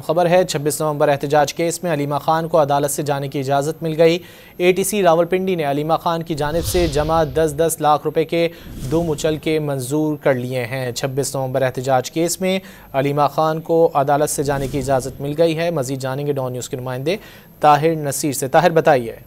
खबर है 26 नवंबर एहतजाज केस में अलीमा खान को अदालत से जाने की इजाज़त मिल गई। ATC रावलपिंडी ने अलीमा खान की जानिब से जमा 10-10 लाख रुपए के 2 मुचलके मंजूर कर लिए हैं। 26 नवंबर एहतजाज केस में अलीमा खान को अदालत से जाने की इजाज़त मिल गई है। मजीद जानेंगे डॉन न्यूज़ के नुमाइंदे ताहिर नसीर से। ताहिर बताइए।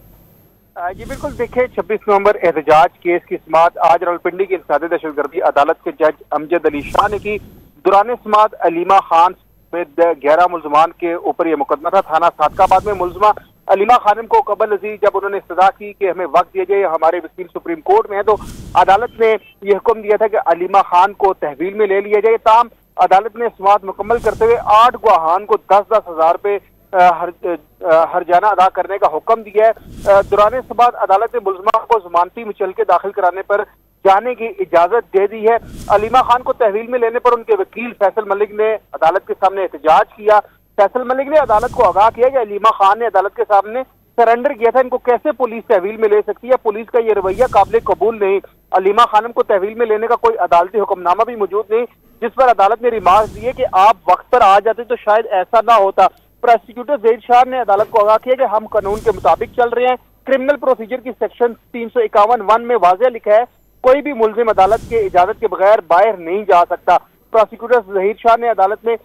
जी बिल्कुल, देखिए 26 नवंबर एहतजाज केस की समाअत आज रावलपिंडी की इंसदाद दहशतगर्दी अदालत के जज अमजद अली शाह ने की। दौरान समाअत अलीमा खान समेत 11 मुलजमान के ऊपर यह मुकदमा था। थाना सादकाबाद में मुलजमा अलीमा खानम को कबल अजीज जब उन्होंने इस्तदा की कि हमें वक्त दिया जाए, हमारे वकील सुप्रीम कोर्ट में है, तो अदालत ने यह हुक्म दिया था कि अलीमा खान को तहवील में ले लिया जाए। ताम अदालत ने समाअत मुकम्मल करते हुए 8 गवाहान को 10-10 हजार रुपए हरजाना अदा करने का हुक्म दिया है। दौरान समाअत अदालत ने मुलजमा को जमानती मुचलके दाखिल कराने पर जाने की इजाजत दे दी है। अलीमा खान को तहवील में लेने पर उनके वकील फैसल मलिक ने अदालत के सामने एहतजाज किया। फैसल मलिक ने अदालत को आगाह किया कि अलीमा खान ने अदालत के सामने सरेंडर किया था, इनको कैसे पुलिस तहवील में ले सकती है, पुलिस का ये रवैया काबिल कबूल नहीं। अलीमा खानम को तहवील में लेने का कोई अदालती हुक्मनामा भी मौजूद नहीं, जिस पर अदालत ने रिमार्क दिए कि आप वक्त पर आ जाते तो शायद ऐसा ना होता। प्रोसिक्यूटर ज़हीर शाह ने अदालत को आगाह किया कि हम कानून के मुताबिक चल रहे हैं। क्रिमिनल प्रोसीजर की सेक्शन 351(1) में वाज़ेह लिखा है, कोई भी मुल्जिम अदालत के इजाजत के बगैर बाहर नहीं जा सकता। प्रोसिक्यूटर ज़हीर शाह ने अदालत में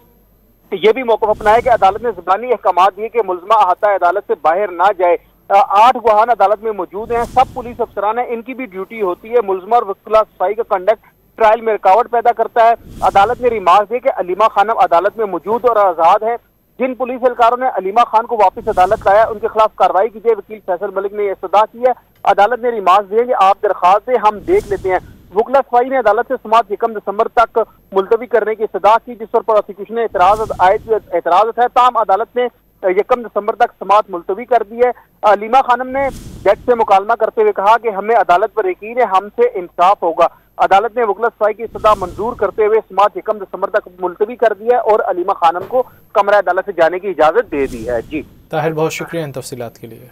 यह भी मौक़िफ़ अपनाया कि अदालत ने ज़बानी अहकाम दिए कि मुलजमा अहाता अदालत से बाहर ना जाए। 8 गवाहान अदालत में मौजूद हैं, सब पुलिस अफसरान है, इनकी भी ड्यूटी होती है। मुलजमा और वकीला सफाई का कंडक्ट ट्रायल में रुकावट पैदा करता है। अदालत ने रिमार्क दिए कि अलीमा खानम अदालत में मौजूद और आज़ाद है। जिन पुलिस एहलकारों ने अलीमा खान को वापस अदालत लाया, उनके खिलाफ कार्रवाई की जाए। वकील फैसल मलिक ने इस्तदा की है। अदालत ने रिमार्क दिए कि आप दरख्वास्त दें, हम देख लेते हैं। वकीला सफाई ने अदालत से समाअत 1 दिसंबर तक मुलतवी करने की इस्तदा की, जिस पर प्रोसिक्यूशन ने एतराज उठाया। ताम अदालत ने 1 दिसंबर तक समाअत मुलतवी कर दी है। अलीमा खानम ने जज से मुकालमा करते हुए कहा कि हमें अदालत पर यकीन है, हमसे इंसाफ होगा। अदालत ने वकील सफाई की इस्तदा मंजूर करते हुए समाअत 1 दिसंबर तक मुलतवी कर दी है और अलीमा खानम को कमरा अदालत से जाने की इजाजत दे दी है। जी ताहिर, बहुत शुक्रिया इन तफसीलात के लिए।